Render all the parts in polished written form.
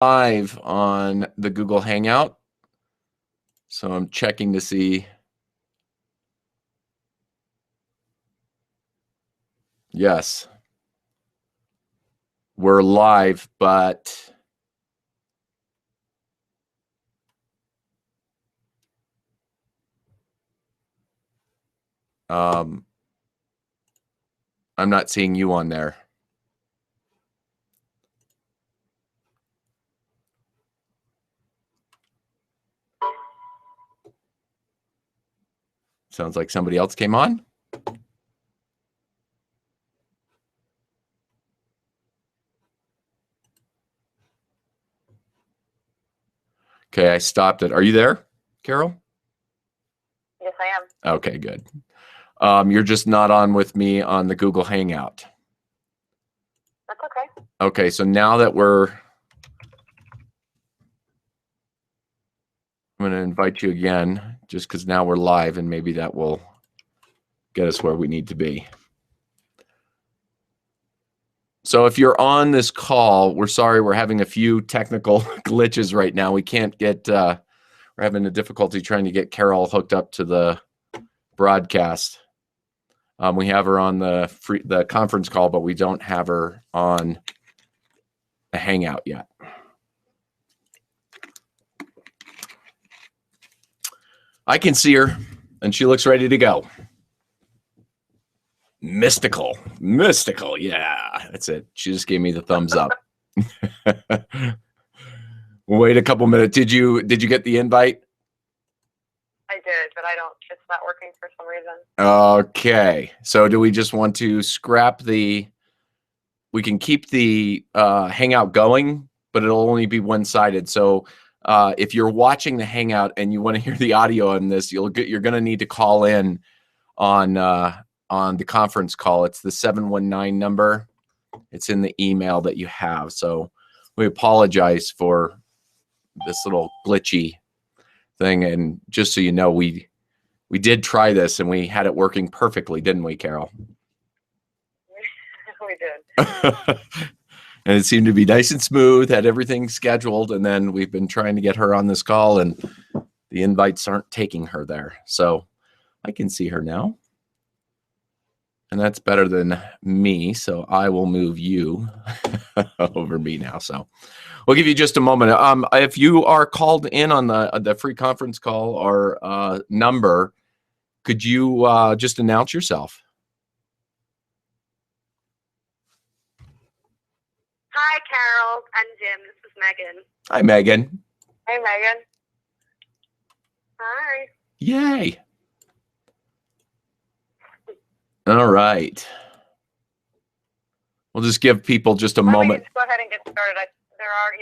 Live on the Google Hangout. So I'm checking to see. Yes. We're live, but I'm not seeing you on there. Sounds like somebody else came on. Okay, I stopped it. Are you there, Carol? Yes, I am. Okay, good. You're just not on with me on the Google Hangout. That's okay. Okay, so now that I'm going to invite you again, just because now we're live, and maybe that will get us where we need to be. So if you're on this call, we're sorry, we're having a few technical glitches right now. We can't get, we're having a difficulty trying to get Carol hooked up to the broadcast. We have her on the conference call, but we don't have her on the Hangout yet. I can see her, and she looks ready to go. Mystical, yeah, that's it. She just gave me the thumbs up. We'll wait a couple minutes. Did you get the invite? I did, but it's not working for some reason. Okay, so do we just want to scrap we can keep the Hangout going, but it'll only be one-sided. So if you're watching the Hangout and you want to hear the audio on this, you're going to need to call in on the conference call. It's the 719 number. It's in the email that you have. So we apologize for this little glitchy thing. And just so you know, we did try this and we had it working perfectly, didn't we, Carol? We did. And it seemed to be nice and smooth, had everything scheduled. And then we've been trying to get her on this call and the invites aren't taking her there. So I can see her now. And that's better than me, so I will move you over me now. So we'll give you just a moment. If you are called in on the free conference call or number, could you just announce yourself? Hi, Carol and Jim. This is Megan. Hi, Megan. Hey, Megan. Hi. Yay. All right. We'll just give people just a moment. Go ahead and get started. There are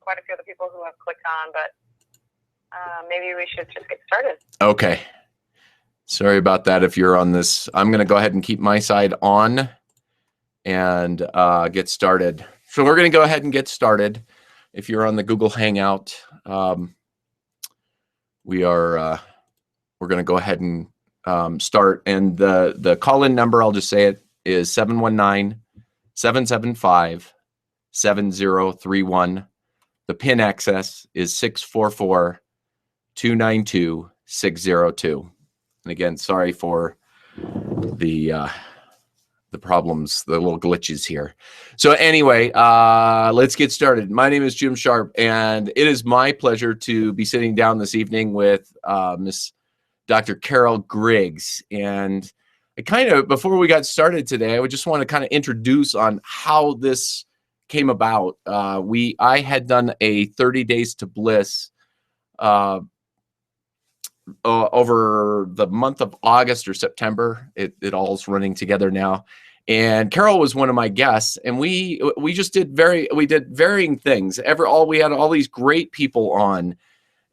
quite a few other people who have clicked on, but maybe we should just get started. Okay. Sorry about that. If you're on this, I'm going to go ahead and keep my side on and get started. So we're going to go ahead and get started. If you're on the Google Hangout, we're going to go ahead and start. And the call-in number, I'll just say it, is 719-775-7031. The PIN access is 644-292-602. And again, sorry for the problems, the little glitches here. So anyway, let's get started. My name is Jim Sharp, and it is my pleasure to be sitting down this evening with Miss Dr. Carol Griggs. And before we got started today, I would just want to kind of introduce on how this came about. I had done a 30 Days to Bliss over the month of August or September. It all's running together now. And Carol was one of my guests, and we just did varying things. We had all these great people on,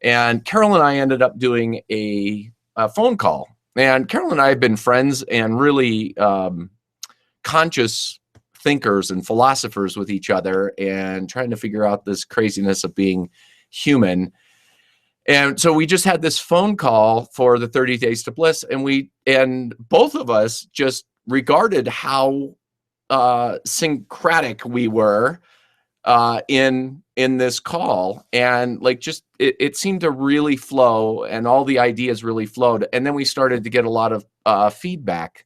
and Carol and I ended up doing a phone call. And Carol and I have been friends and really conscious thinkers and philosophers with each other and trying to figure out this craziness of being human. And so we just had this phone call for the 30 Days to Bliss, and both of us just regarded how syncretic we were in this call, and like just it seemed to really flow, and all the ideas really flowed. And then we started to get a lot of feedback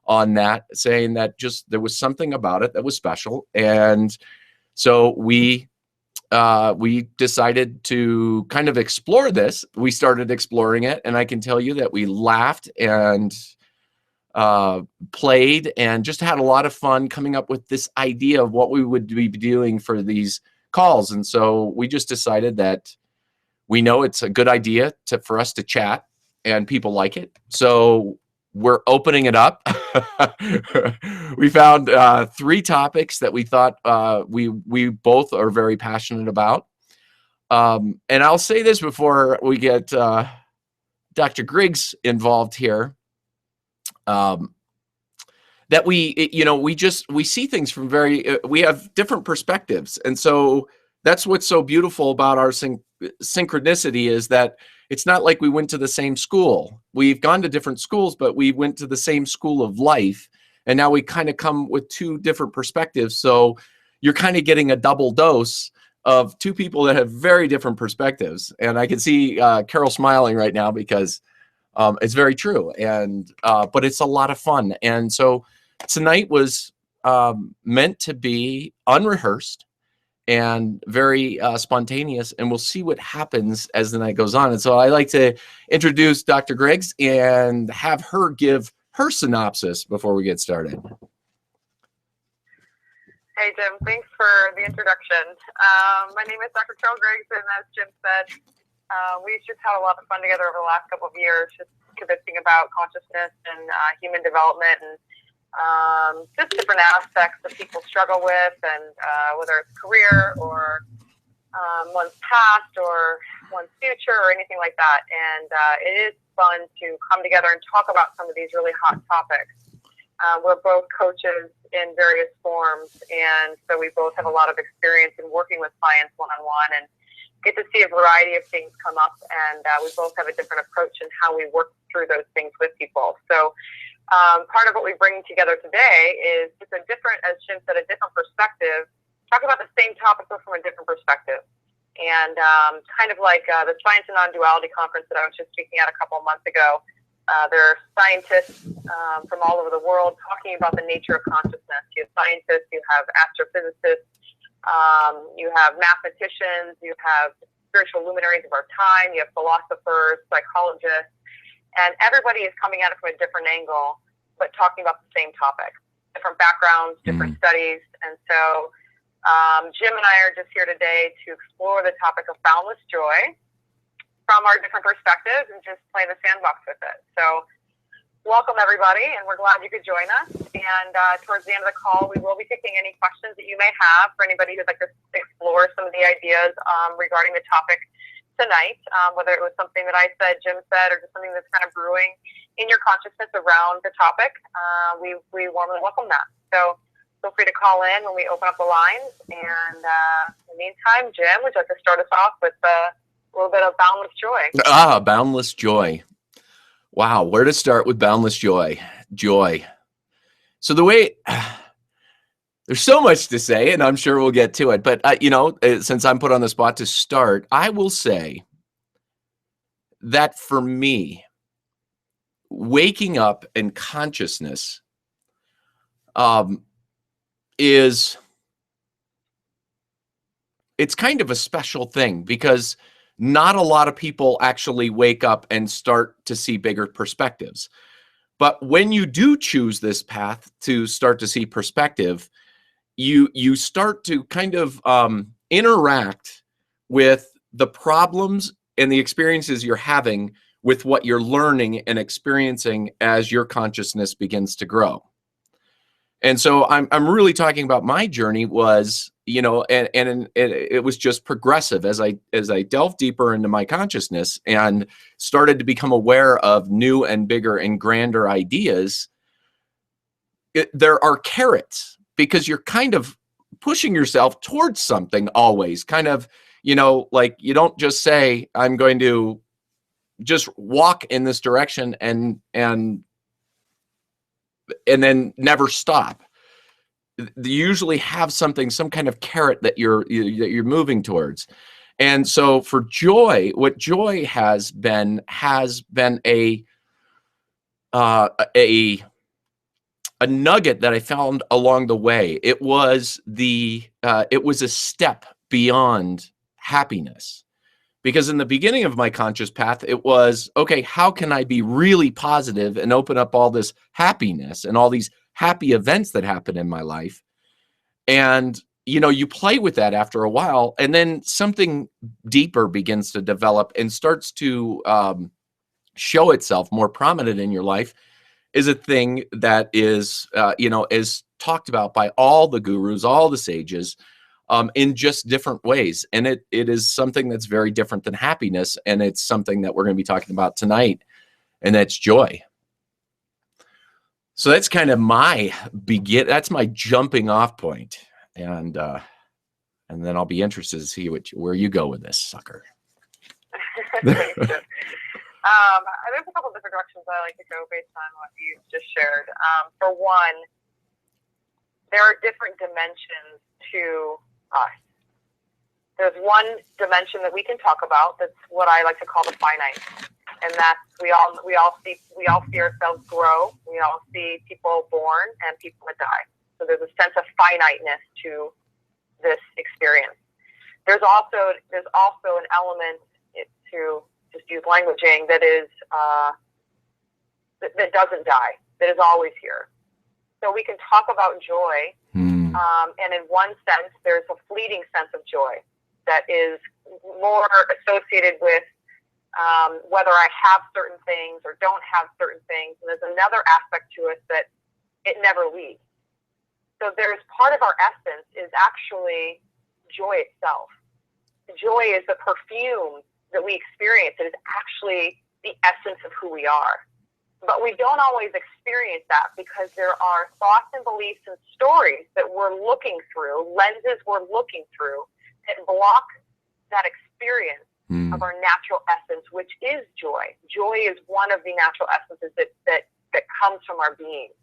on that, saying that just there was something about it that was special. And so we decided to kind of explore this. We started exploring it, and I can tell you that we laughed and played and just had a lot of fun coming up with this idea of what we would be doing for these calls. And so we just decided that we know it's a good idea for us to chat, and people like it. So we're opening it up. We found 3 topics that we thought we both are very passionate about. And I'll say this before we get Dr. Griggs involved here. That we see things from we have different perspectives. And so that's what's so beautiful about our synchronicity, is that it's not like we went to the same school. We've gone to different schools, but we went to the same school of life. And now we kind of come with 2 different perspectives. So you're kind of getting a double dose of 2 people that have very different perspectives. And I can see Carol smiling right now, because it's very true. And but it's a lot of fun. And so tonight was meant to be unrehearsed and very spontaneous, and we'll see what happens as the night goes on. And so I like to introduce Dr. Griggs and have her give her synopsis before we get started. Hey, Jim. Thanks for the introduction. My name is Dr. Carol Griggs, and as Jim said, we've just had a lot of fun together over the last couple of years, just convincing about consciousness and human development, and just different aspects that people struggle with, and whether it's career or one's past or one's future or anything like that. And it is fun to come together and talk about some of these really hot topics. We're both coaches in various forms, and so we both have a lot of experience in working with clients one-on-one, and get to see a variety of things come up. And we both have a different approach in how we work through those things with people. So part of what we bring together today is just a different, as Jim said, a different perspective, talk about the same topic but from a different perspective. And kind of like the Science and Non-Duality conference that I was just speaking at a couple of months ago, there are scientists from all over the world talking about the nature of consciousness. You have scientists, you have astrophysicists, you have mathematicians, you have spiritual luminaries of our time, you have philosophers, psychologists, and everybody is coming at it from a different angle, but talking about the same topic, different backgrounds, different studies. And so Jim and I are just here today to explore the topic of boundless joy from our different perspectives and just play the sandbox with it. So welcome, everybody, and we're glad you could join us. And towards the end of the call, we will be taking any questions that you may have for anybody who'd like to explore some of the ideas regarding the topic tonight, whether it was something that I said, Jim said, or just something that's kind of brewing in your consciousness around the topic. We warmly welcome that. So feel free to call in when we open up the lines. And in the meantime, Jim, would you like to start us off with a little bit of boundless joy? Boundless joy. Wow, where to start with boundless joy? Joy. So the way, there's so much to say, and I'm sure we'll get to it. But, since I'm put on the spot to start, I will say that for me, waking up in consciousness it's kind of a special thing, because not a lot of people actually wake up and start to see bigger perspectives. But when you do choose this path to start to see perspective, you start to kind of interact with the problems and the experiences you're having with what you're learning and experiencing as your consciousness begins to grow. And so I'm really talking about my journey was, and it was just progressive as I delved deeper into my consciousness and started to become aware of new and bigger and grander ideas. There are carrots, because you're kind of pushing yourself towards something always, kind of, like you don't just say, I'm going to just walk in this direction and then never stop. they usually have something, some kind of carrot that you're moving towards. And so for joy, what joy has been uh, a a nugget that I found along the way. It was a step beyond happiness. Because in the beginning of my conscious path, it was, okay, how can I be really positive and open up all this happiness and all these happy events that happen in my life? And, you play with that after a while, and then something deeper begins to develop and starts to show itself more prominent in your life, is a thing that is talked about by all the gurus, all the sages, in just different ways. And it is something that's very different than happiness. And it's something that we're going to be talking about tonight, and that's joy. So that's kind of that's my jumping off point. And then I'll be interested to see where you go with this sucker. There's a couple of different directions I like to go based on what you just shared. For one, there are different dimensions to us. There's one dimension that we can talk about. That's what I like to call the finite, and that's we all see ourselves grow. We all see people born and people that die. So there's a sense of finiteness to this experience. There's also an element to just use languaging that is that doesn't die, that is always here. So we can talk about joy, and in one sense, there's a fleeting sense of joy that is more associated with whether I have certain things or don't have certain things. And there's another aspect to it that it never leaves. So there's part of our essence is actually joy itself. Joy is the perfume that we experience. It is actually the essence of who we are. But we don't always experience that because there are thoughts and beliefs and stories that we're looking through, lenses we're looking through, that block that experience of our natural essence, which is joy. Joy is one of the natural essences that comes from our being.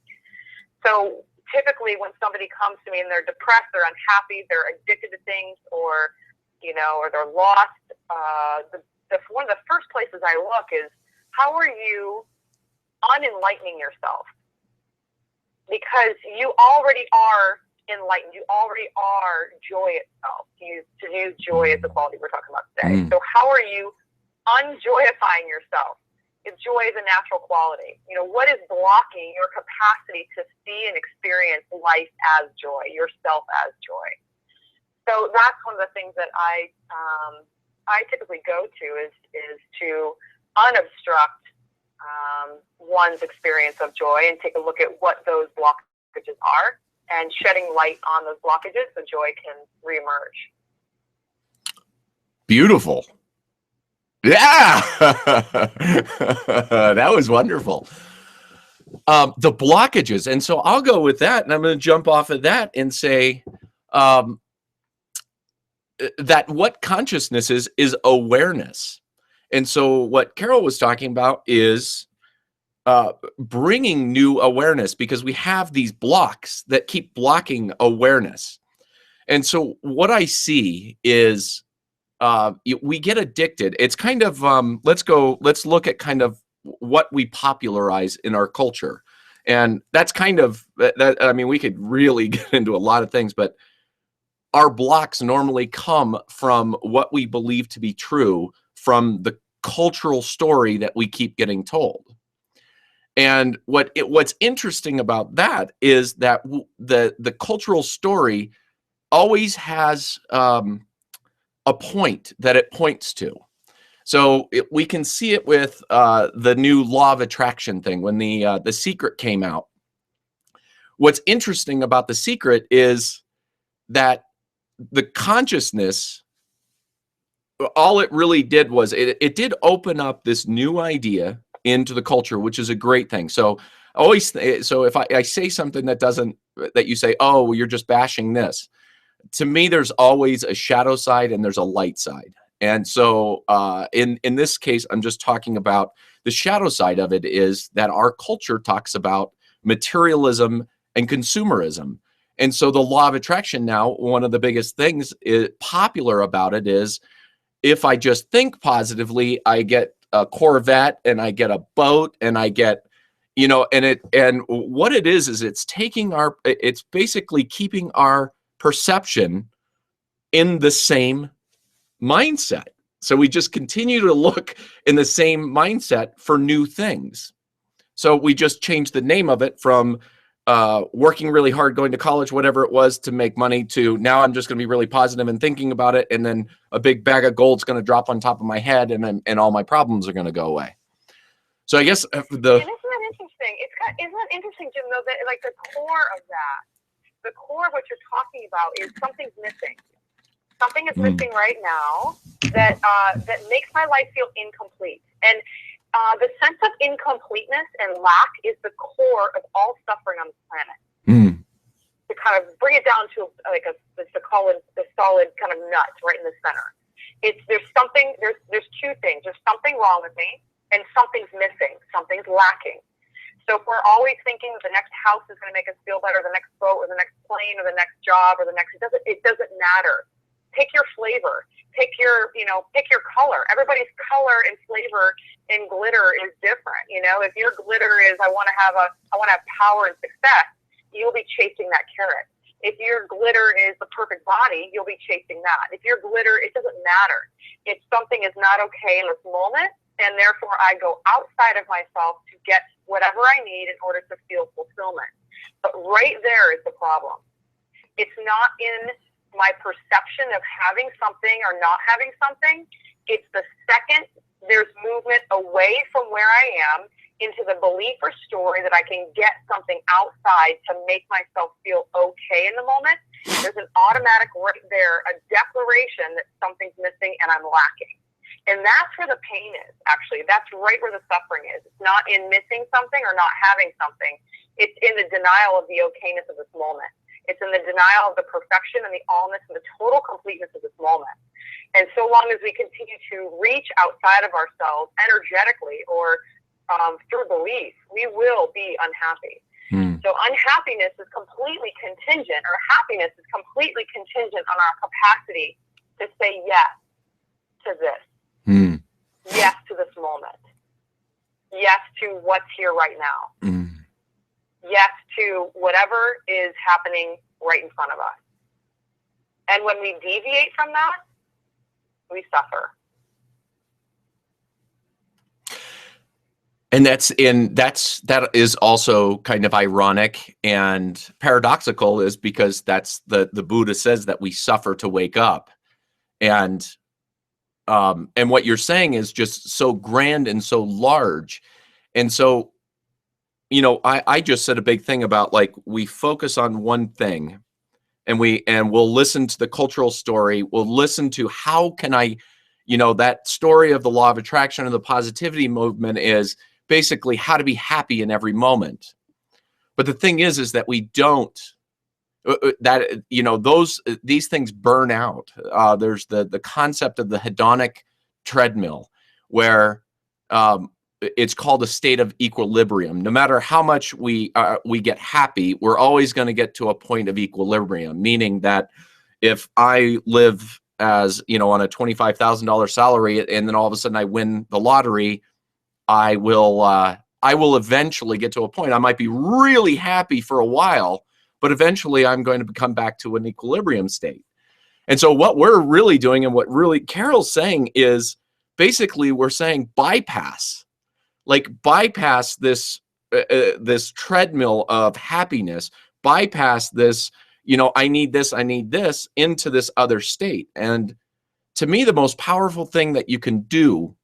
So typically when somebody comes to me and they're depressed, they're unhappy, they're addicted to things, or they're lost, one of the first places I look is, how are you unenlightening yourself? Because you already are enlightened. You already are joy itself. To use joy as the quality we're talking about today. So how are you unjoyifying yourself? If joy is a natural quality, what is blocking your capacity to see and experience life as joy, yourself as joy? So that's one of the things that I typically go to is to unobstruct one's experience of joy and take a look at what those blockages are and shedding light on those blockages so joy can reemerge. Beautiful. Yeah. That was wonderful. The blockages. And so I'll go with that, and I'm going to jump off of that and say that what consciousness is awareness. And so what Carol was talking about is bringing new awareness, because we have these blocks that keep blocking awareness. And so what I see is we get addicted. It's kind of, let's look at kind of what we popularize in our culture. And that's kind of, we could really get into a lot of things, but our blocks normally come from what we believe to be true from the cultural story that we keep getting told. And what's interesting about that is that the cultural story always has a point that it points to. So we can see it with the new law of attraction thing when the Secret came out. What's interesting about The Secret is that the consciousness, all it really did was it did open up this new idea into the culture, which is a great thing. So if I say something that you say, oh, you're just bashing this, to me, there's always a shadow side and there's a light side. And so in this case, I'm just talking about the shadow side of it is that our culture talks about materialism and consumerism. And so the law of attraction now, one of the biggest things popular about it is, if I just think positively, I get a Corvette and I get a boat and I get, and what it is it's it's basically keeping our perception in the same mindset. So we just continue to look in the same mindset for new things. So we just changed the name of it from working really hard, going to college, whatever it was, to make money, to now I'm just going to be really positive and thinking about it, and then a big bag of gold's going to drop on top of my head, and all my problems are going to go away. So I guess and isn't that interesting? Isn't that interesting, Jim? Though, that like the core of that, the core of what you're talking about is something's missing. Something is missing right now that makes my life feel incomplete. And the sense of incompleteness and lack is the core of all suffering on this planet. To kind of bring it down to like the solid kind of nut right in the center. There's two things. There's something wrong with me, and something's missing. Something's lacking. So if we're always thinking that the next house is going to make us feel better, the next boat or the next plane or the next job or it doesn't matter. Pick your flavor. Pick your color. Everybody's color and flavor and glitter is different. If your glitter is I want to have power and success, you'll be chasing that carrot. If your glitter is the perfect body, you'll be chasing that. If your glitter, it doesn't matter. If something is not okay in this moment, and therefore I go outside of myself to get whatever I need in order to feel fulfillment. But right there is the problem. It's not in my perception of having something or not having something. It's the second there's movement away from where I am into the belief or story that I can get something outside to make myself feel okay in the moment, there's an automatic right there, a declaration that something's missing and I'm lacking. And that's where the pain is, actually. That's right where the suffering is. It's not in missing something or not having something. It's in the denial of the okayness of this moment. It's in the denial of the perfection and the allness and the total completeness of this moment. And so long as we continue to reach outside of ourselves energetically or through belief, we will be unhappy. So unhappiness is completely contingent, or happiness is completely contingent on our capacity to say yes to this. Yes to this moment. Yes to what's here right now. Yes to whatever is happening right in front of us. And when we deviate from that, we suffer. And that is also kind of ironic and paradoxical, is because that's the Buddha says that we suffer to wake up. And what you're saying is just so grand and so large. And so, I just said a big thing about, like, we focus on one thing and we'll listen to the cultural story. We'll listen to how can I, that story of the law of attraction and the positivity movement is basically how to be happy in every moment. But the thing is that we don't, these things burn out. There's the concept of the hedonic treadmill, where it's called a state of equilibrium. No matter how much we get happy, we're always going to get to a point of equilibrium, meaning that if I live as, on a $25,000 salary, and then all of a sudden I win the lottery, I will eventually get to a point. I might be really happy for a while, but eventually I'm going to come back to an equilibrium state. And so what we're really doing, and what really Carol's saying, is basically we're saying bypass this this treadmill of happiness, bypass this, I need this into this other state. And to me, the most powerful thing that you can do,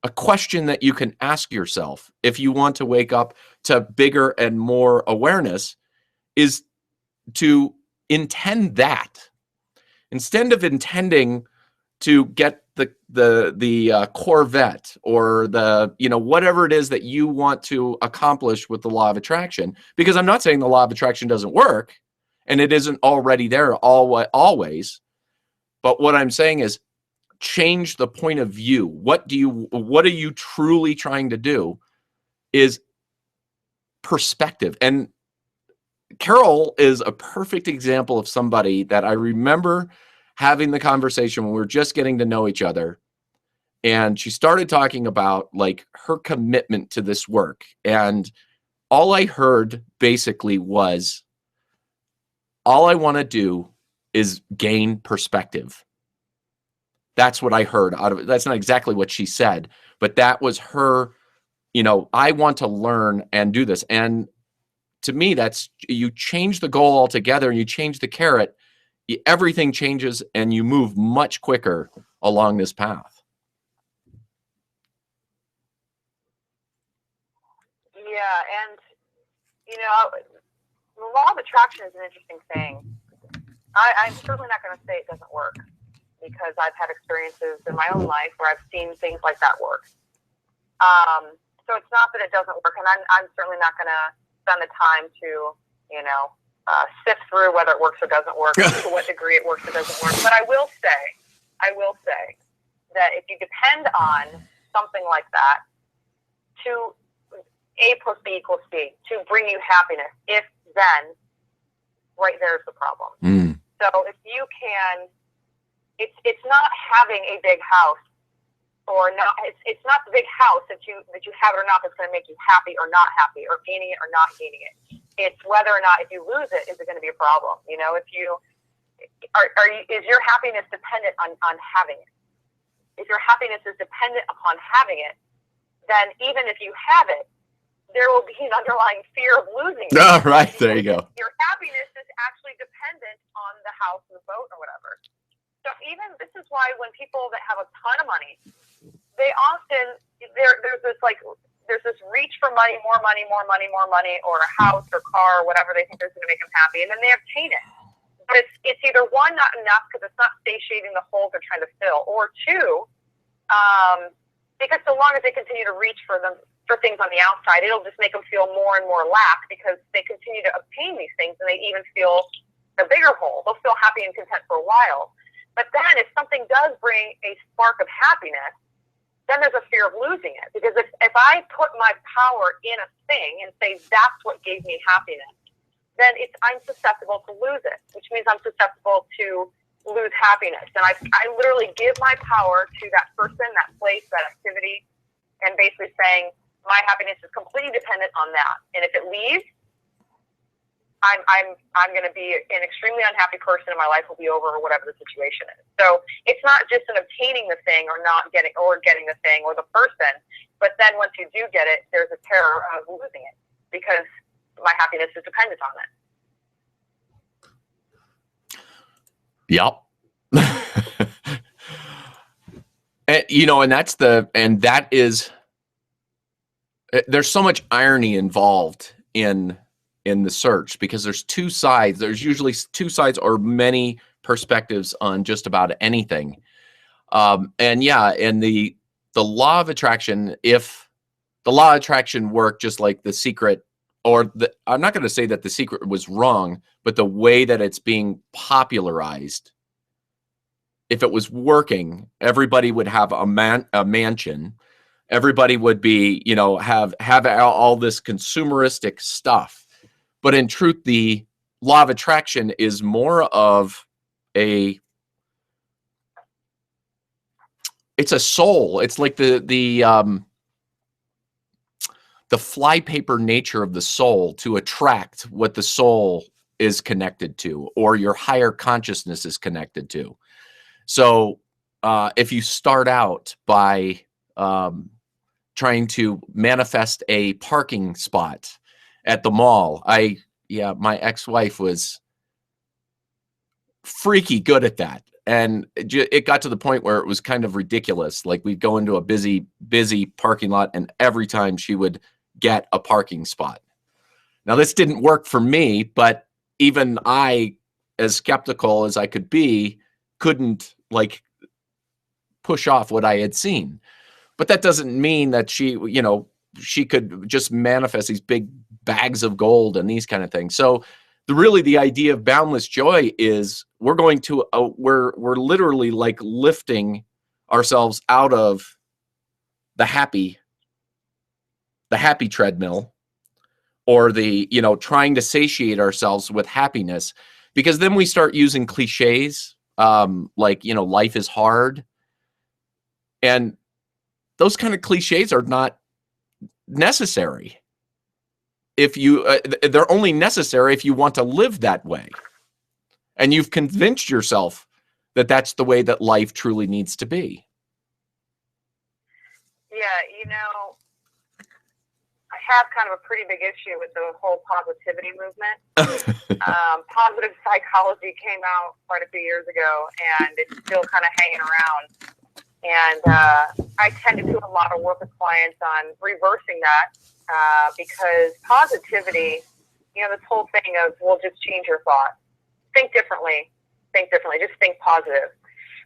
a question that you can ask yourself if you want to wake up to bigger and more awareness, is to intend that. Instead of intending to get the Corvette or the, whatever it is that you want to accomplish with the law of attraction, because I'm not saying the law of attraction doesn't work and it isn't already there always. But what I'm saying is, change the point of view. What are you truly trying to do is perspective. And Carol is a perfect example of somebody that I remember having the conversation when we were just getting to know each other. And she started talking about like her commitment to this work. And all I heard basically was, all I want to do is gain perspective. That's what I heard out of it. That's not exactly what she said, but that was her, I want to learn and do this. And to me, that's, you change the goal altogether and you change the carrot, everything changes and you move much quicker along this path. Yeah, and the law of attraction is an interesting thing. I'm certainly not going to say it doesn't work, because I've had experiences in my own life where I've seen things like that work. So it's not that it doesn't work, and I'm certainly not going to spend the time to, sift through whether it works or doesn't work, to what degree it works or doesn't work. But I will say that if you depend on something like that to A plus B equals C, to bring you happiness, if then, right there's the problem. Mm. So if you can, it's not having a big house, or not. It's not the big house that you have it or not that's going to make you happy or not happy, or gaining it or not gaining it. It's whether or not, if you lose it, is it going to be a problem? If you is your happiness dependent on having it? If your happiness is dependent upon having it, then even if you have it, there will be an underlying fear of losing it. Oh, right. There you go. Your happiness is actually dependent on the house and the boat or whatever. So even, this is why when people that have a ton of money, they often, there's this reach for money, more money, or a house or car or whatever they think is going to make them happy, and then they obtain it. But it's either one, not enough because it's not satiating the holes they're trying to fill, or two, because so long as they continue to reach for things on the outside, it'll just make them feel more and more lack, because they continue to obtain these things and they even feel a bigger hole. They'll feel happy and content for a while. But then if something does bring a spark of happiness, then there's a fear of losing it. Because if I put my power in a thing and say that's what gave me happiness, then I'm susceptible to lose it, which means I'm susceptible to lose happiness. And I literally give my power to that person, that place, that activity, and basically saying my happiness is completely dependent on that. And if it leaves, I'm going to be an extremely unhappy person, and my life will be over, or whatever the situation is. So it's not just in obtaining the thing or not getting, or getting the thing or the person, but then once you do get it, there's a terror of losing it, because my happiness is dependent on Yep. it. And that is, there's so much irony involved in the search, because there's two sides. There's usually two sides or many perspectives on just about anything. And the law of attraction, if the law of attraction worked just like The Secret, I'm not going to say that The Secret was wrong, but the way that it's being popularized, if it was working, everybody would have a mansion. Everybody would be, have all this consumeristic stuff. But in truth, the law of attraction is more of it's a soul. It's like the flypaper nature of the soul to attract what the soul is connected to, or your higher consciousness is connected to. So if you start out by trying to manifest a parking spot at the mall, my ex-wife was freaky good at that. And it got to the point where it was kind of ridiculous. Like, we'd go into a busy parking lot, and every time she would get a parking spot. Now, this didn't work for me, but even I, as skeptical as I could be, couldn't push off what I had seen. But that doesn't mean that she could just manifest these big bags of gold and these kind of things. So the idea of boundless joy is we're literally lifting ourselves out of the happy treadmill. or the, trying to satiate ourselves with happiness, because then we start using cliches, like, life is hard. And those kind of cliches are not necessary. If you, they're only necessary if you want to live that way. And you've convinced yourself that that's the way that life truly needs to be. Yeah, I have kind of a pretty big issue with the whole positivity movement. Positive psychology came out quite a few years ago, and it's still kind of hanging around. And I tend to do a lot of work with clients on reversing that, because positivity, this whole thing of, well, just change your thoughts. Think differently, just think positive.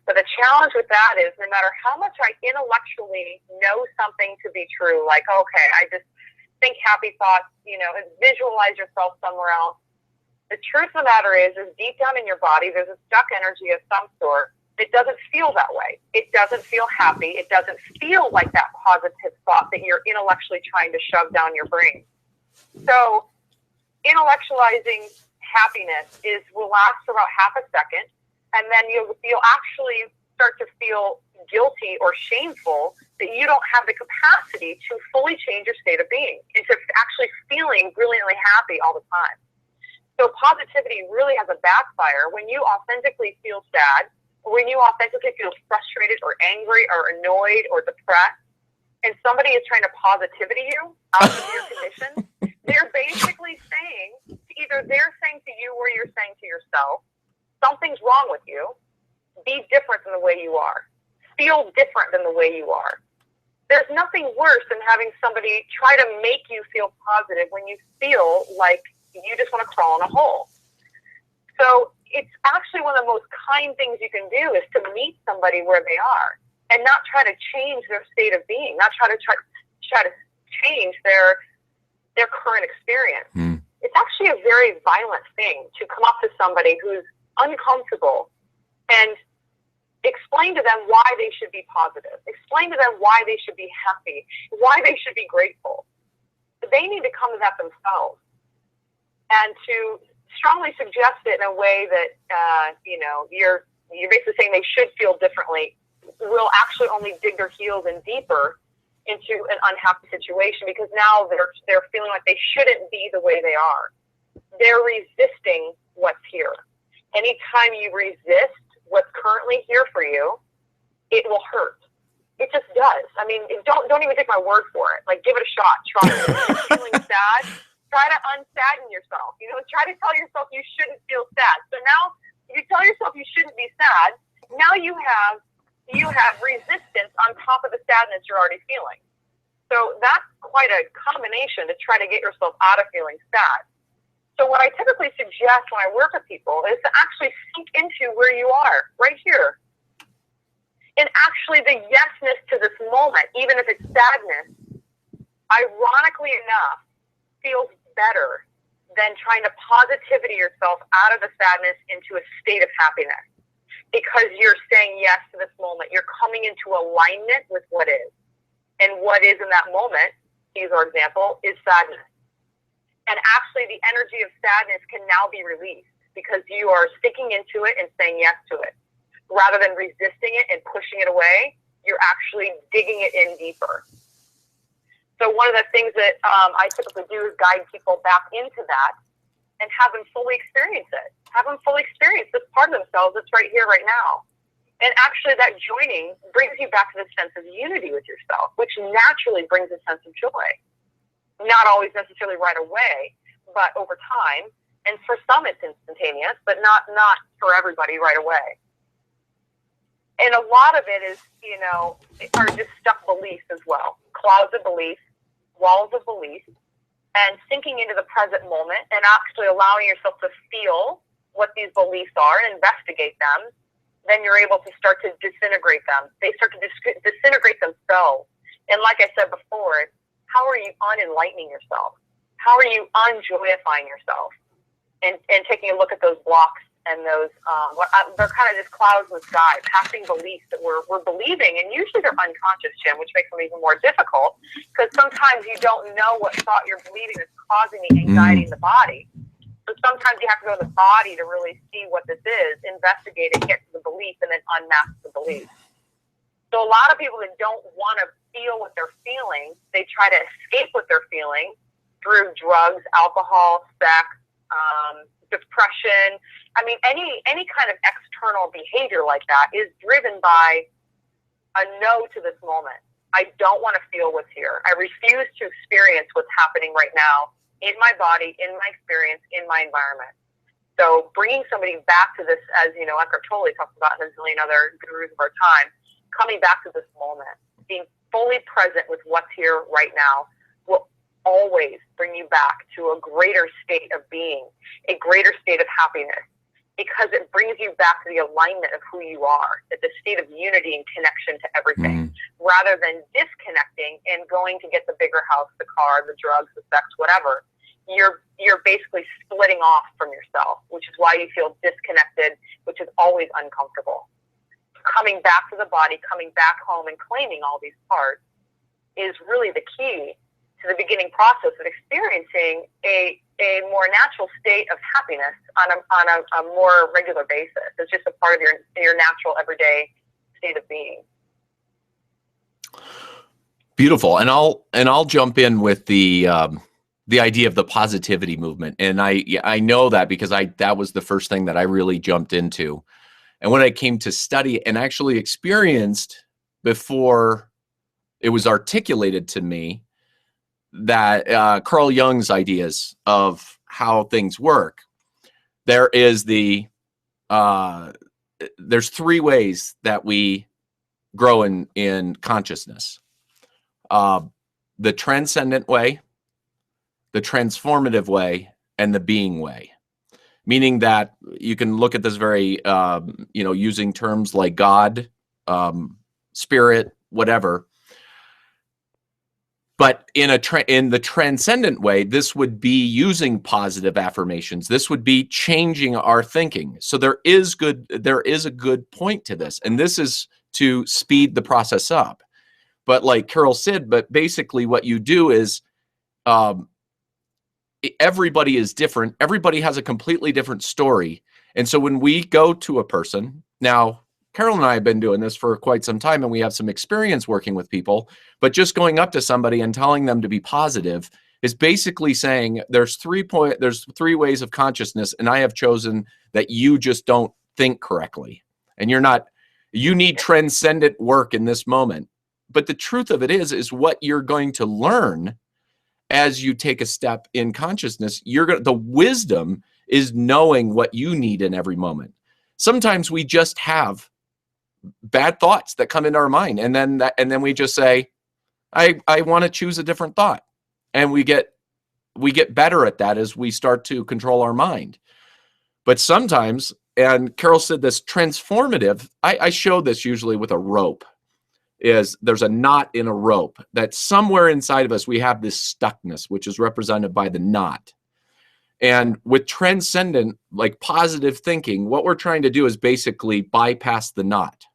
But the challenge with that is, no matter how much I intellectually know something to be true, like, okay, I just think happy thoughts, and visualize yourself somewhere else. The truth of the matter is deep down in your body, there's a stuck energy of some sort. It doesn't feel that way. It doesn't feel happy. It doesn't feel like that positive thought that you're intellectually trying to shove down your brain. So intellectualizing happiness will last for about half a second, and then you'll actually start to feel guilty or shameful that you don't have the capacity to fully change your state of being into actually feeling brilliantly happy all the time. So positivity really has a backfire when you authentically feel sad, or when you authentically feel frustrated or angry or annoyed or depressed, and somebody is trying to positivity you out of your condition. They're basically saying, either they're saying to you or you're saying to yourself, something's wrong with you. Be different than the way you are. Feel different than the way you are. There's nothing worse than having somebody try to make you feel positive when you feel like you just want to crawl in a hole. So it's actually one of the most kind things you can do is to meet somebody where they are and not try to change their state of being, not try to change their current experience. It's actually a very violent thing to come up to somebody who's uncomfortable and explain to them why they should be positive. Explain to them why they should be happy, why they should be grateful. They need to come to that themselves. And to strongly suggest it in a way that, you're basically saying they should feel differently will actually only dig their heels in deeper into an unhappy situation, because now they're feeling like they shouldn't be the way they are. They're resisting what's here. Anytime you resist what's currently here for you, it will hurt. It just does. I mean, don't even take my word for it. Like, give it a shot. Try it. If you're feeling sad, try to unsadden yourself. Try to tell yourself you shouldn't feel sad. So now you tell yourself you shouldn't be sad. Now you have resistance on top of the sadness you're already feeling. So that's quite a combination to try to get yourself out of feeling sad. So what I typically suggest when I work with people is to actually sink into where you are, right here. And actually the yesness to this moment, even if it's sadness, ironically enough, feels better than trying to positivity yourself out of the sadness into a state of happiness. Because you're saying yes to this moment. You're coming into alignment with what is. And what is in that moment, to use our example, is sadness. And actually the energy of sadness can now be released because you are sticking into it and saying yes to it. Rather than resisting it and pushing it away, you're actually digging it in deeper. So one of the things that I typically do is guide people back into that and have them fully experience it. Have them fully experience this part of themselves that's right here, right now. And actually that joining brings you back to this sense of unity with yourself, which naturally brings a sense of joy. Not always necessarily right away, but over time. And for some it's instantaneous, but not for everybody right away. And a lot of it is, are just stuck beliefs as well. Clouds of belief, walls of belief, and sinking into the present moment and actually allowing yourself to feel what these beliefs are and investigate them. Then you're able to start to disintegrate them. They start to disintegrate themselves. And like I said before, how are you unenlightening yourself? How are you unjoyifying yourself? And taking a look at those blocks and those they're kind of just clouds in the sky, passing beliefs that we're believing, and usually they're unconscious, Jim, which makes them even more difficult because sometimes you don't know what thought you're believing is causing the anxiety in the body. So sometimes you have to go to the body to really see what this is, investigate it, get to the belief, and then unmask the belief. So a lot of people that don't want to feel what they're feeling, they try to escape what they're feeling through drugs, alcohol, sex, depression. I mean, any kind of external behavior like that is driven by a no to this moment. I don't want to feel what's here. I refuse to experience what's happening right now in my body, in my experience, in my environment. So bringing somebody back to this, as you know, Eckhart Tolle talks about, and a zillion other gurus of our time, coming back to this moment, being fully present with what's here right now, will always bring you back to a greater state of being, a greater state of happiness, because it brings you back to the alignment of who you are, at the state of unity and connection to everything, rather than disconnecting and going to get the bigger house, the car, the drugs, the sex, whatever. You're basically splitting off from yourself, which is why you feel disconnected, which is always uncomfortable. Coming back to the body, coming back home and claiming all these parts is really the key to the beginning process of experiencing a more natural state of happiness on a more regular basis. It's just a part of your natural everyday state of being. Beautiful. And I'll jump in with the idea of the positivity movement. And I know that because that was the first thing that I really jumped into. And when I came to study and actually experienced before it was articulated to me that Carl Jung's ideas of how things work, there's 3 ways that we grow in consciousness. The transcendent way, the transformative way, and the being way. Meaning that you can look at this very, using terms like God, spirit, whatever. But in the transcendent way, this would be using positive affirmations. This would be changing our thinking. So there is a good point to this, and this is to speed the process up. But like Carol said, but basically what you do is, everybody is different. Everybody has a completely different story. And so when we go to a person, now Carol and I have been doing this for quite some time and we have some experience working with people, but just going up to somebody and telling them to be positive is basically saying there's 3 ways of consciousness, and I have chosen that you just don't think correctly. And you need transcendent work in this moment. But the truth of it is what you're going to learn as you take a step in consciousness, the wisdom is knowing what you need in every moment. Sometimes we just have bad thoughts that come into our mind, and then we just say, I want to choose a different thought. And we get better at that as we start to control our mind. But sometimes, and Carol said this, transformative, I show this usually with a rope. There's a knot in a rope that somewhere inside of us we have this stuckness, which is represented by the knot. And with transcendent, like positive thinking, what we're trying to do is basically bypass the knot.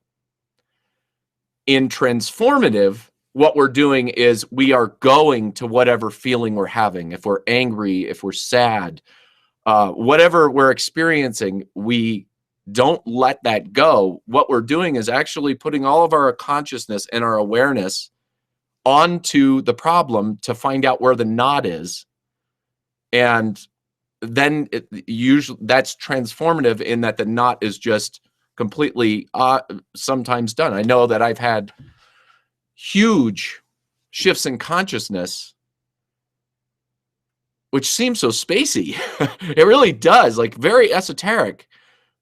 In transformative, what we're doing is we are going to whatever feeling we're having. If we're angry, if we're sad, whatever we're experiencing, we don't let that go. What we're doing is actually putting all of our consciousness and our awareness onto the problem to find out where the knot is. And then usually that's transformative in that the knot is just completely sometimes done. I know that I've had huge shifts in consciousness, which seems so spacey. It really does, like very esoteric.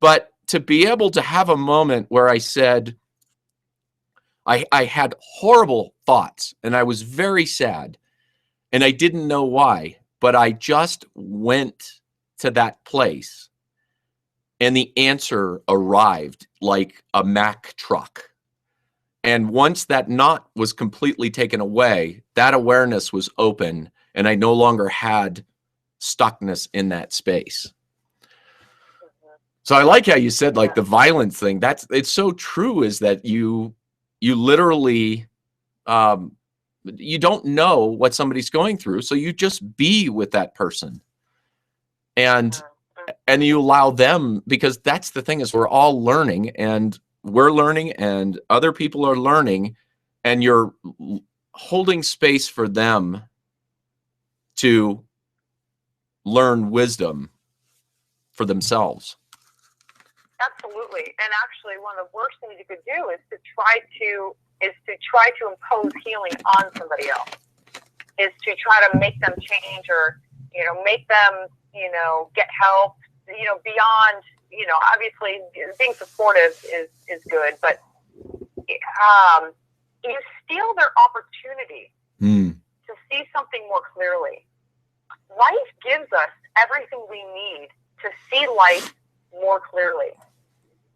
But to be able to have a moment where I said, I had horrible thoughts and I was very sad and I didn't know why, but I just went to that place and the answer arrived like a Mack truck. And once that knot was completely taken away, that awareness was open and I no longer had stuckness in that space. So I like how you said like the violence thing. It's so true, is that you literally you don't know what somebody's going through, so you just be with that person. And you allow them, because that's the thing, is we're all learning, and we're learning and other people are learning, and you're holding space for them to learn wisdom for themselves. Absolutely. And actually, one of the worst things you could do is to try to impose healing on somebody else, is to try to make them change, or, make them, get help, beyond, obviously being supportive is good, but you steal their opportunity to see something more clearly. Life gives us everything we need to see life more clearly.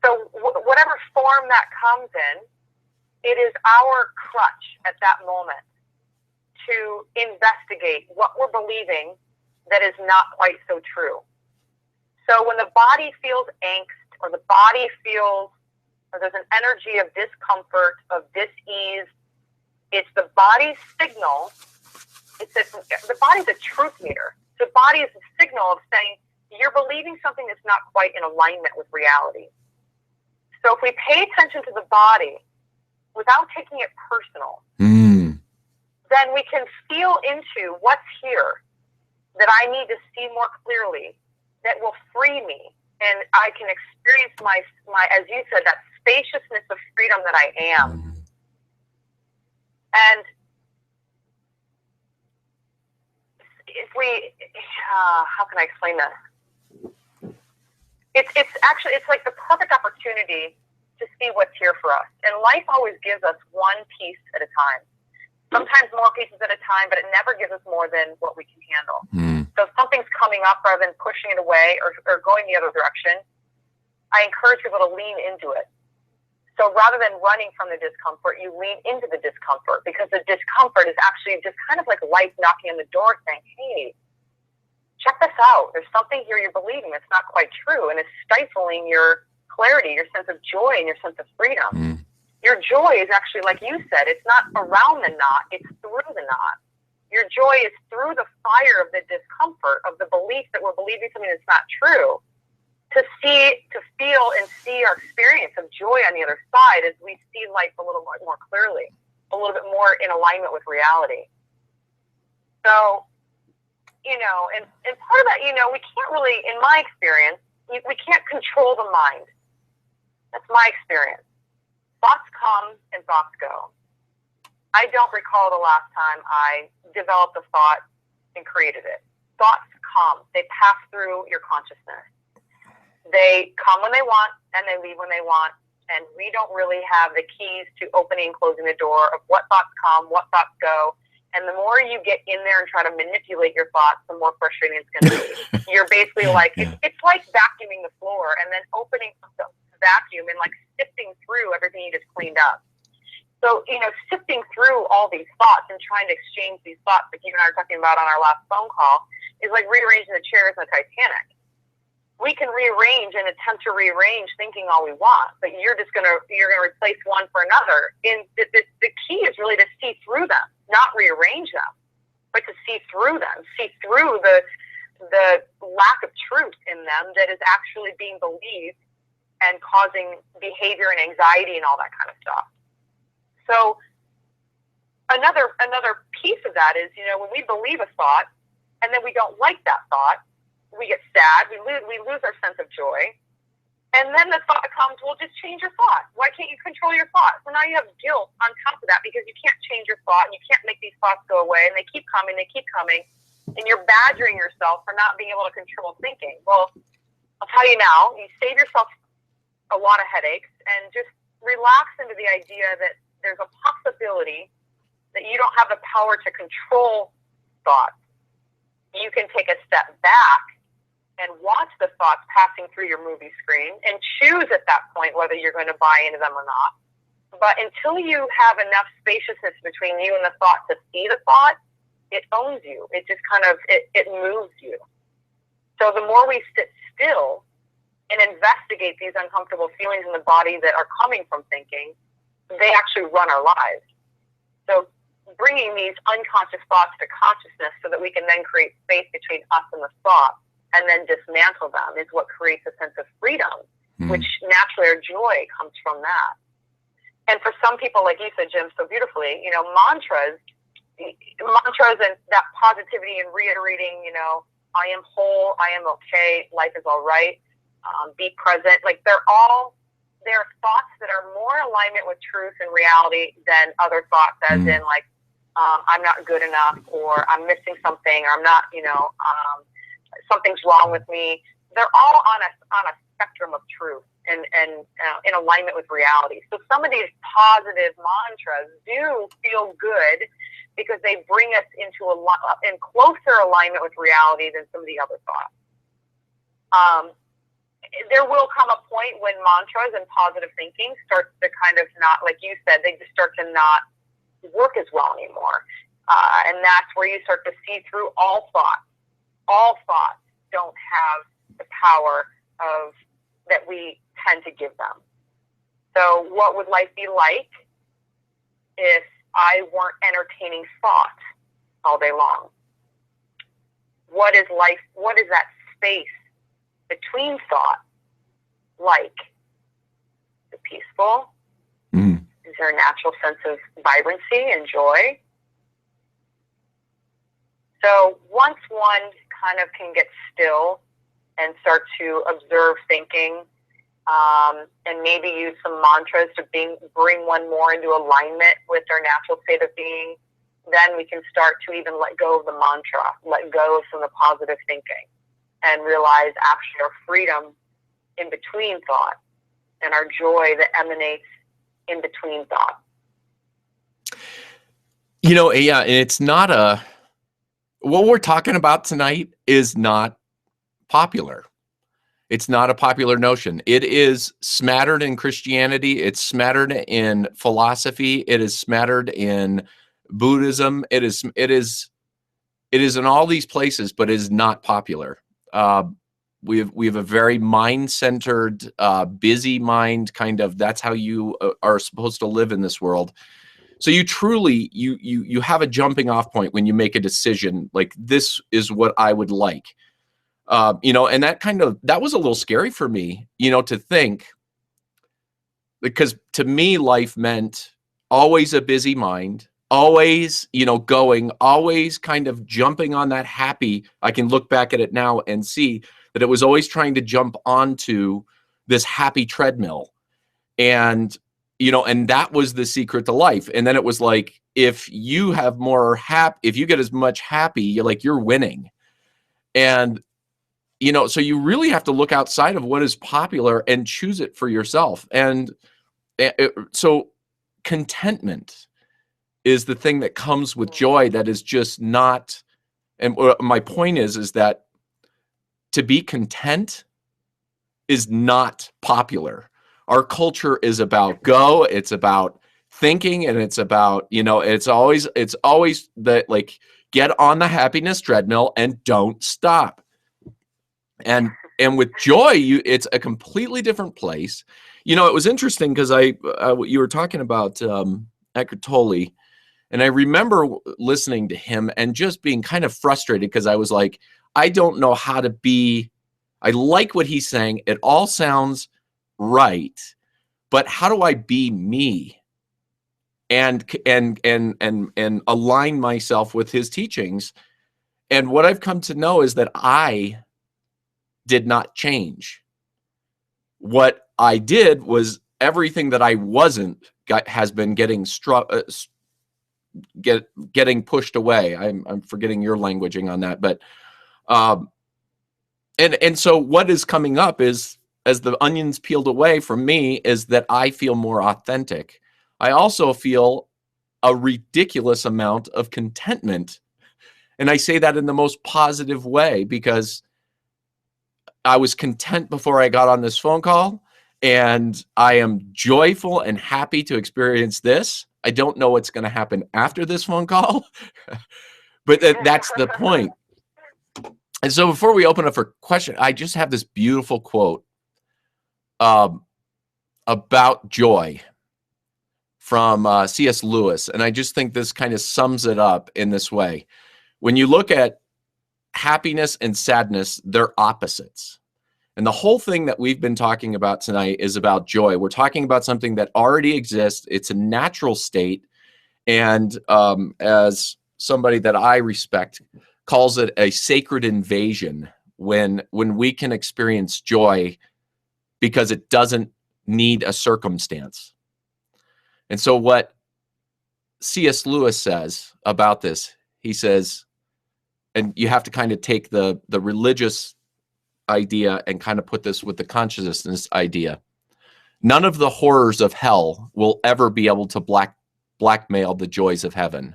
So whatever form that comes in, it is our crutch at that moment to investigate what we're believing that is not quite so true. So when the body feels angst, or the body feels, or there's an energy of discomfort, of dis-ease, it's the body's signal. The body's a truth meter. The body is a signal of saying, you're believing something that's not quite in alignment with reality. So if we pay attention to the body without taking it personal, then we can feel into what's here that I need to see more clearly, that will free me, and I can experience my, as you said, that spaciousness of freedom that I am. And if we, how can I explain this? It's like the perfect opportunity to see what's here for us. And life always gives us one piece at a time. Sometimes more pieces at a time, but it never gives us more than what we can handle. So if something's coming up, rather than pushing it away or going the other direction, I encourage people to lean into it. So rather than running from the discomfort, you lean into the discomfort, because the discomfort is actually just kind of like life knocking on the door saying, hey, check this out. There's something here you're believing that's not quite true, and it's stifling your clarity, your sense of joy, and your sense of freedom. Your joy is actually, like you said, it's not around the knot, it's through the knot. Your joy is through the fire of the discomfort, of the belief that we're believing something that's not true, to feel and see our experience of joy on the other side as we see life a little more clearly, a little bit more in alignment with reality. So, and part of that, we can't really, in my experience, we can't control the mind. That's my experience. Thoughts come and thoughts go. I don't recall the last time I developed a thought and created it. Thoughts come. They pass through your consciousness. They come when they want, and they leave when they want. And we don't really have the keys to opening and closing the door of what thoughts come, what thoughts go. And the more you get in there and try to manipulate your thoughts, the more frustrating it's going to be. You're basically like, it's like vacuuming the floor and then opening the vacuum and like sifting through everything you just cleaned up. So, sifting through all these thoughts and trying to exchange these thoughts, like you and I were talking about on our last phone call, is like rearranging the chairs in the Titanic. We can rearrange and attempt to rearrange thinking all we want, but you're gonna replace one for another. And the key is really to see through them, not rearrange them, but to see through them, see through the lack of truth in them that is actually being believed and causing behavior and anxiety and all that kind of stuff. So another piece of that is, when we believe a thought and then we don't like that thought, we get sad, we lose our sense of joy. And then the thought comes, well, just change your thought. Why can't you control your thought? So now you have guilt on top of that because you can't change your thought and you can't make these thoughts go away, and they keep coming, and you're badgering yourself for not being able to control thinking. Well, I'll tell you now, you save yourself a lot of headaches and just relax into the idea that there's a possibility that you don't have the power to control thoughts. You can take a step back and watch the thoughts passing through your movie screen and choose at that point whether you're going to buy into them or not. But until you have enough spaciousness between you and the thought to see the thought, it owns you. It just kind of, it moves you. So the more we sit still and investigate these uncomfortable feelings in the body that are coming from thinking, they actually run our lives. So bringing these unconscious thoughts to consciousness so that we can then create space between us and the thought and then dismantle them is what creates a sense of freedom, which naturally our joy comes from that. And for some people, like you said, Jim, so beautifully, mantras and that positivity and reiterating, I am whole, I am okay, life is all right, be present. Like they're thoughts that are more in alignment with truth and reality than other thoughts, as in like, I'm not good enough, or I'm missing something, or I'm not, something's wrong with me. They're all on a spectrum of truth and in alignment with reality. So some of these positive mantras do feel good because they bring us in closer alignment with reality than some of the other thoughts. There will come a point when mantras and positive thinking starts to kind of not, like you said, they just start to not work as well anymore. And that's where you start to see through all thoughts. All thoughts don't have the power that we tend to give them. So what would life be like if I weren't entertaining thought all day long? What is life? What is that space between thought like? Is it peaceful? Is there a natural sense of vibrancy and joy? So once one kind of can get still and start to observe thinking, and maybe use some mantras to bring one more into alignment with their natural state of being, then we can start to even let go of the mantra, let go of some of the positive thinking, and realize actually our freedom in between thought and our joy that emanates in between thought. Yeah, it's not what we're talking about tonight is not popular. It's not a popular notion. It is smattered in Christianity. It's smattered in philosophy. It is smattered in Buddhism. It is in all these places, but it is not popular. We have a very mind-centered, busy mind kind of. That's how you are supposed to live in this world. So you truly you have a jumping off point when you make a decision like this is what I would like. And that was a little scary for me, to think, because to me, life meant always a busy mind, always, going, always kind of jumping on that happy. I can look back at it now and see that it was always trying to jump onto this happy treadmill. And, and that was the secret to life. And then it was like, if you have more if you get as much happy, you're winning. And, so you really have to look outside of what is popular and choose it for yourself. And so contentment is the thing that comes with joy that is just not, and my point is that to be content is not popular. Our culture is about it's about thinking, and it's about, it's always that, like, get on the happiness treadmill and don't stop. And with joy, it's a completely different place. It was interesting because you were talking about Eckhart Tolle, and I remember listening to him and just being kind of frustrated because I was like, I don't know how to be. I like what he's saying. It all sounds right, but how do I be me and align myself with his teachings? And what I've come to know is that I did not change. What I did was everything that I wasn't has been getting getting pushed away. I'm forgetting your languaging on that, but and so what is coming up is, as the onions peeled away from me, is that I feel more authentic. I also feel a ridiculous amount of contentment, and I say that in the most positive way because I was content before I got on this phone call, and I am joyful and happy to experience this. I don't know what's going to happen after this phone call, but that's the point. And so before we open up for question, I just have this beautiful quote um, about joy from C.S. Lewis, and I just think this kind of sums it up in this way. When you look at happiness and sadness, they're opposites. And the whole thing that we've been talking about tonight is about joy. We're talking about something that already exists. It's a natural state. And as somebody that I respect calls it a sacred invasion, when we can experience joy because it doesn't need a circumstance. And so what C.S. Lewis says about this, he says, and you have to kind of take the religious idea and kind of put this with the consciousness idea. None of the horrors of hell will ever be able to blackmail the joys of heaven.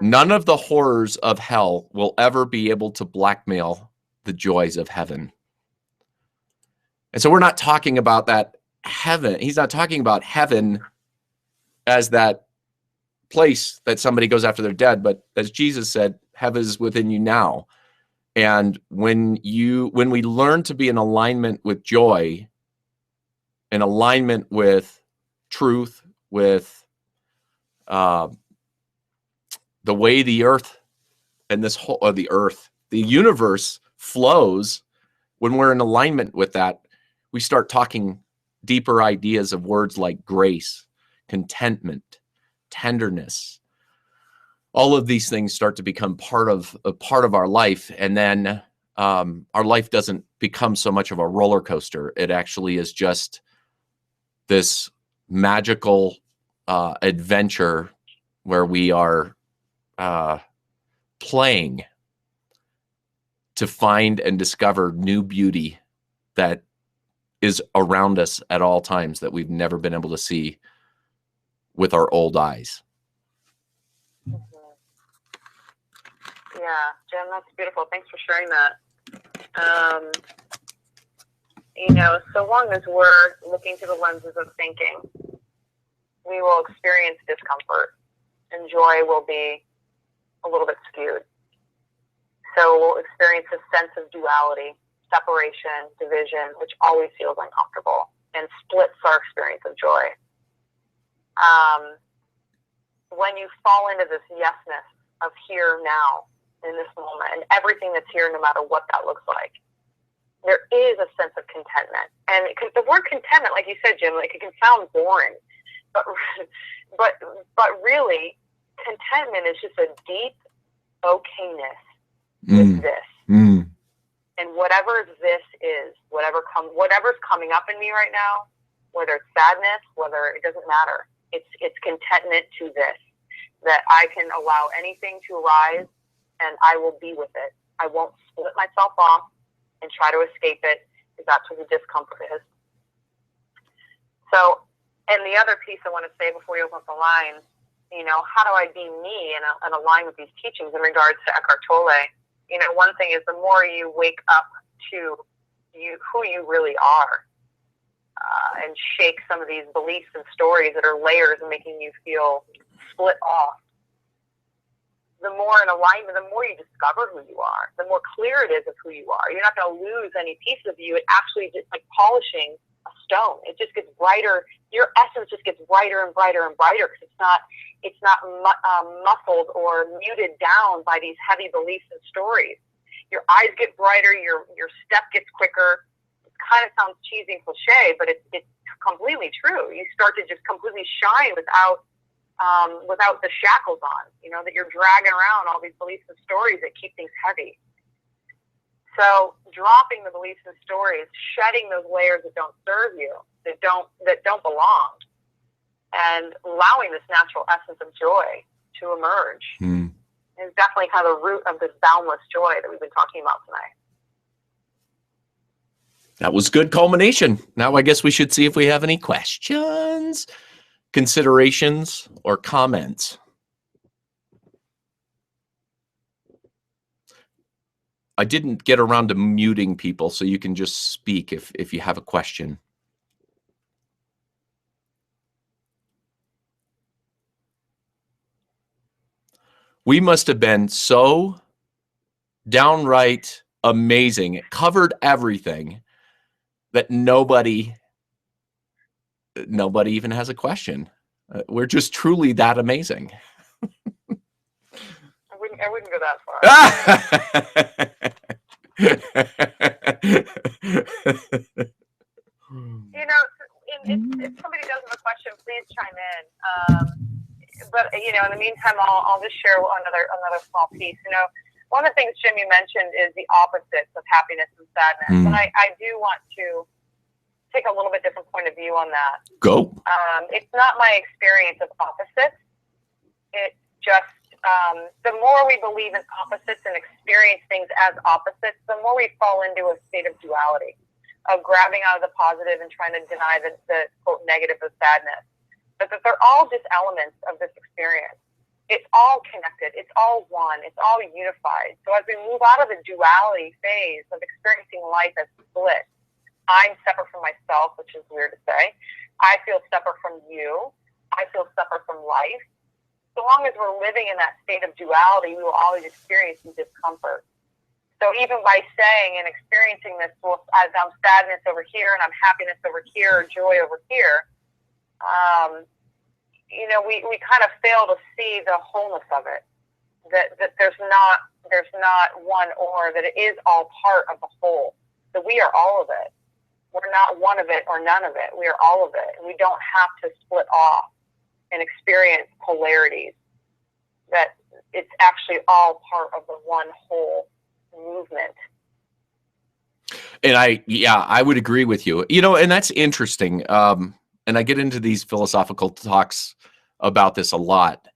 None of the horrors of hell will ever be able to blackmail the joys of heaven. And so we're not talking about that heaven. He's not talking about heaven as that place that somebody goes after they're dead, but as Jesus said, heaven is within you now. And when we learn to be in alignment with joy, in alignment with truth, with the way the earth and this whole the universe flows, when we're in alignment with that, we start talking deeper ideas of words like grace, contentment, tenderness. All of these things start to become part of our life, and then our life doesn't become so much of a roller coaster. It actually is just this magical adventure where we are playing to find and discover new beauty that is around us at all times that we've never been able to see with our old eyes. Yeah, Jim, that's beautiful. Thanks for sharing that. So long as we're looking through the lenses of thinking, we will experience discomfort, and joy will be a little bit skewed. So we'll experience a sense of duality, separation, division, which always feels uncomfortable and splits our experience of joy. When you fall into this yesness of here now, in this moment, and everything that's here, no matter what that looks like, there is a sense of contentment. And the word contentment, like you said, Jim, like it can sound boring, but really, contentment is just a deep okayness with this. And whatever this is, whatever's coming up in me right now, whether it's sadness, whether it doesn't matter, it's contentment to this, that I can allow anything to arise and I will be with it. I won't split myself off and try to escape it, because that's what the discomfort is. So, and the other piece I want to say before we open up the line, how do I be me and align with these teachings in regards to Eckhart Tolle? One thing is, the more you wake up to who you really are, and shake some of these beliefs and stories that are layers and making you feel split off, the more in alignment, the more you discover who you are, the more clear it is of who you are. You're not going to lose any piece of you. It actually just like polishing a stone. It just gets brighter. Your essence just gets brighter and brighter and brighter, because it's not muffled or muted down by these heavy beliefs and stories. Your eyes get brighter. Your step gets quicker. It kind of sounds cheesy and cliche, but it's completely true. You start to just completely shine without the shackles on, that you're dragging around all these beliefs and stories that keep things heavy. So dropping the beliefs and stories, shedding those layers that don't serve you, that don't belong, and allowing this natural essence of joy to emerge is definitely kind of the root of this boundless joy that we've been talking about tonight. That was good culmination. Now I guess we should see if we have any questions, considerations, or comments. I didn't get around to muting people, so you can just speak if you have a question. We must have been so downright amazing. It covered everything that nobody even has a question. We're just truly that amazing. I wouldn't go that far. You know, if somebody does have a question, please chime in. But you know, in the meantime, I'll just share another small piece. You know, one of the things, Jim, you mentioned is the opposites of happiness and sadness, and I do want to take a little bit different point of view on that. Go. It's not my experience of opposites. It's just the more we believe in opposites and experience things as opposites, the more we fall into a state of duality, of grabbing out of the positive and trying to deny the quote negative of sadness. But that they're all just elements of this experience. It's all connected. It's all one. It's all unified. So as we move out of the duality phase of experiencing life as split, I'm separate from myself, which is weird to say. I feel separate from you. I feel separate from life. So long as we're living in that state of duality, we will always experience discomfort. So even by saying and experiencing this, well, I'm sadness over here and I'm happiness over here, or joy over here, you know, we kind of fail to see the wholeness of it. That there's not one or, that it is all part of the whole. That we are all of it. We're not one of it or none of it. We are all of it. And we don't have to split off and experience polarities. That it's actually all part of the one whole movement. And I would agree with you. You know, and that's interesting. And I get into these philosophical talks about this a lot.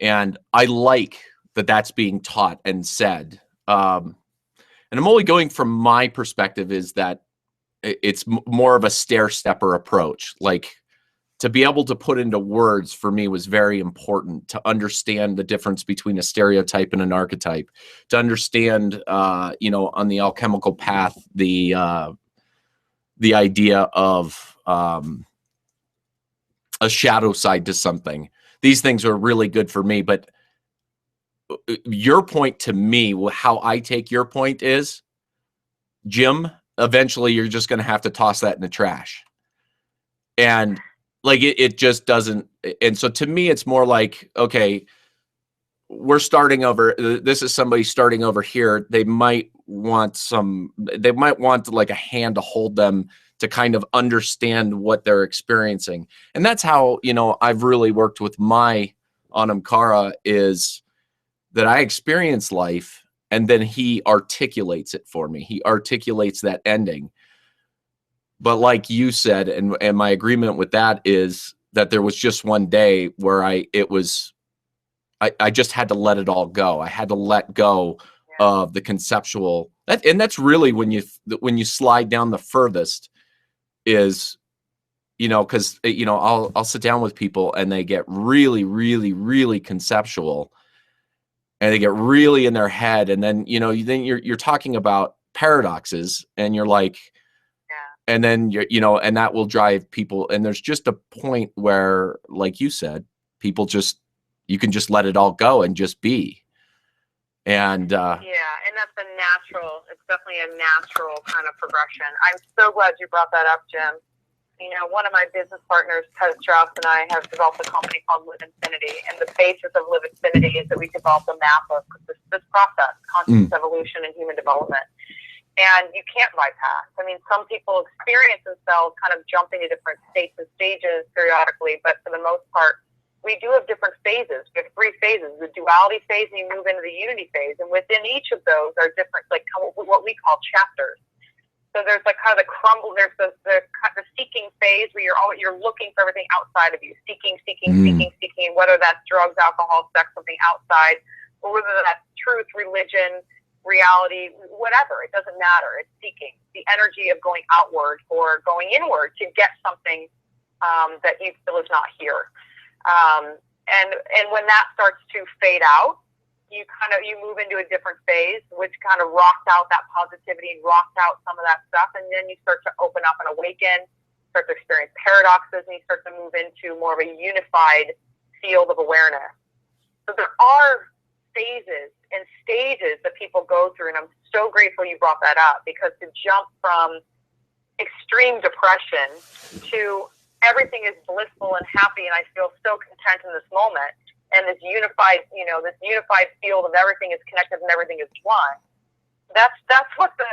And I like that that's being taught and said. And I'm only going from my perspective is that it's more of a stair-stepper approach. Like, to be able to put into words for me was very important, to understand the difference between a stereotype and an archetype, to understand, you know, on the alchemical path, the idea of a shadow side to something. These things are really good for me. But your point to me, how I take your point is, Jim, eventually you're just going to have to toss that in the trash. And like, it just doesn't. And so to me, it's more like, okay, we're starting over. This is somebody starting over here. They might want like a hand to hold them to kind of understand what they're experiencing. And that's how, you know, I've really worked with my Anam is that I experience life and then he articulates it for me. He articulates that ending. But like you said, and my agreement with that is that there was just one day where I just had to let it all go. I had to let go of the conceptual. And that's really when you slide down the furthest is, you know, because, you know, I'll sit down with people and they get really, really, really conceptual and they get really in their head. And then, you know, you're talking about paradoxes and you're like, and then you know, and that will drive people. And there's just a point where, like you said, people you can just let it all go and just be. And yeah, and that's it's definitely a natural kind of progression. I'm so glad you brought that up, Jim. You know, one of my business partners, Ted Strauss, and I have developed a company called Live Infinity. And the basis of Live Infinity is that we developed a map of this process, conscious evolution and human development. And you can't bypass. I mean, some people experience themselves kind of jumping to different states and stages periodically, but for the most part, we do have different phases. We have 3 phases: the duality phase, and you move into the unity phase. And within each of those are different, like what we call chapters. So there's like kind of the crumble. There's the seeking phase where you're looking for everything outside of you, seeking, whether that's drugs, alcohol, sex, something outside, or whether that's truth, religion, reality, whatever. It doesn't matter. It's seeking the energy of going outward or going inward to get something that you feel is not here. And when that starts to fade out, you move into a different phase, which kind of rocks out that positivity and rocks out some of that stuff, and then you start to open up and awaken, start to experience paradoxes, and you start to move into more of a unified field of awareness. So there are phases and stages that people go through, and I'm so grateful you brought that up, because to jump from extreme depression to everything is blissful and happy, and I feel so content in this moment, and this unified field of everything is connected and everything is one. That's what the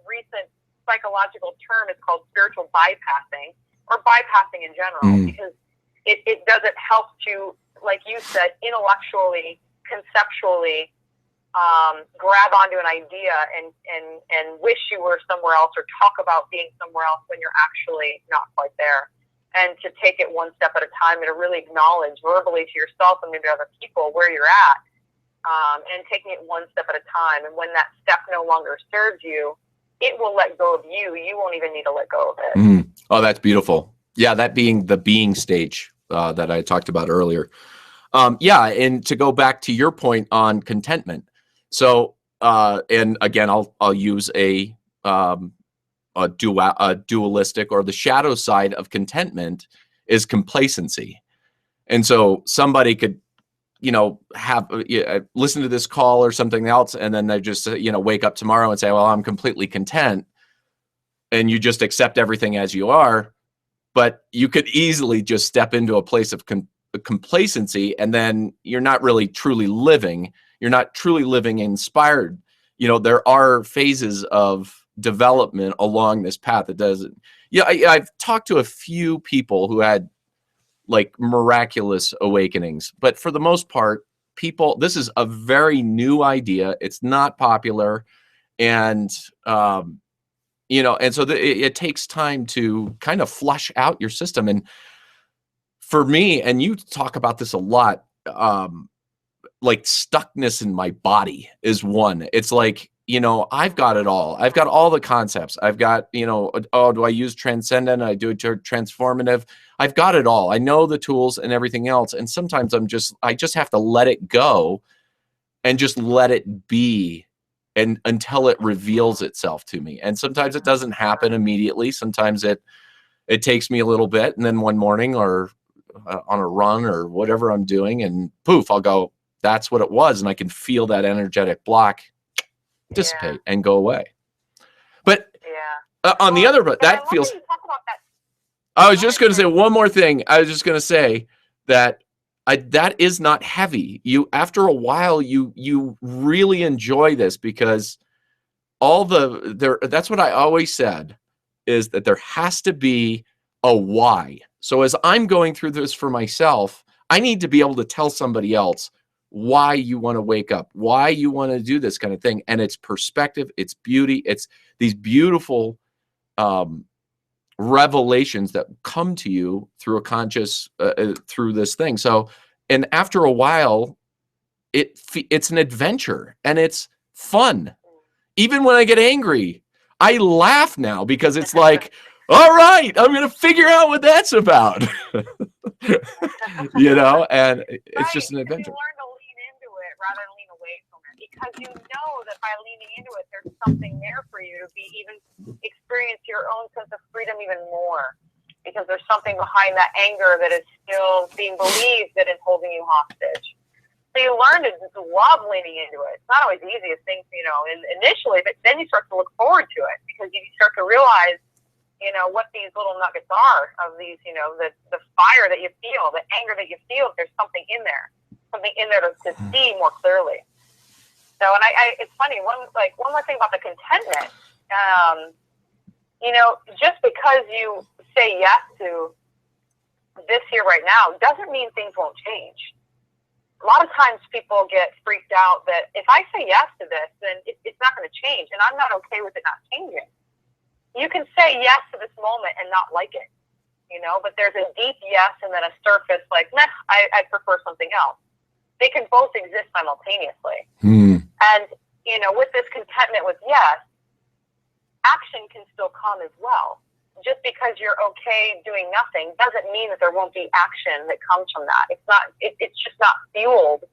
recent psychological term is called, spiritual bypassing, or bypassing in general, because it doesn't help to, like you said, intellectually, conceptually, grab onto an idea and wish you were somewhere else, or talk about being somewhere else when you're actually not quite there. And to take it one step at a time, and to really acknowledge verbally to yourself and maybe other people where you're at, and taking it one step at a time. And when that step no longer serves you, it will let go of you. You won't even need to let go of it. Oh, that's beautiful. Yeah, that being the being stage that I talked about earlier. Yeah, and to go back to your point on contentment. So, and again, I'll use a dualistic, or the shadow side of contentment is complacency. And so somebody could, have listen to this call or something else, and then they just wake up tomorrow and say, well, I'm completely content, and you just accept everything as you are. But you could easily just step into a place of complacency, and then you're not really truly living. You're not truly living inspired. There are phases of development along this path. It doesn't. I've talked to a few people who had like miraculous awakenings, but for the most part, this is a very new idea. It's not popular, and and so it takes time to kind of flush out your system. And for me, and you talk about this a lot, like stuckness in my body is one. It's like, I've got it all. I've got all the concepts. I've got, oh, do I use transcendent? I do it transformative. I've got it all. I know the tools and everything else. And sometimes I just have to let it go and just let it be, and until it reveals itself to me. And sometimes it doesn't happen immediately. Sometimes it takes me a little bit, and then one morning, or on a run or whatever I'm doing, and poof, I'll go, that's what it was. And I can feel that energetic block dissipate and go away. But on the other, but that feels, I was just going to say one more thing. I was just going to say that that is not heavy. After a while, you really enjoy this, because that's what I always said, is that there has to be a why. So as I'm going through this for myself, I need to be able to tell somebody else why you want to wake up, why you want to do this kind of thing. And it's perspective, it's beauty, it's these beautiful revelations that come to you through a conscious, through this thing. So, and after a while, it's an adventure, and it's fun. Even when I get angry, I laugh now, because it's like, all right, I'm going to figure out what that's about. And it's just an adventure. You learn to lean into it rather than lean away from it, because you know that by leaning into it, there's something there for you to experience your own sense of freedom even more, because there's something behind that anger that is still being believed that is holding you hostage. So you learn to love leaning into it. It's not always the easiest thing, initially, but then you start to look forward to it, because you start to realize, what these little nuggets are of these, the fire that you feel, the anger that you feel. There's something in there to see more clearly. So, and it's funny, one more thing about the contentment, just because you say yes to this here right now doesn't mean things won't change. A lot of times people get freaked out that if I say yes to this, then it's not going to change, and I'm not okay with it not changing. You can say yes to this moment and not like it, but there's a deep yes and then a surface like, nah, I prefer something else. They can both exist simultaneously. And, with this contentment with yes, action can still come as well. Just because you're okay doing nothing doesn't mean that there won't be action that comes from that. It's just not fueled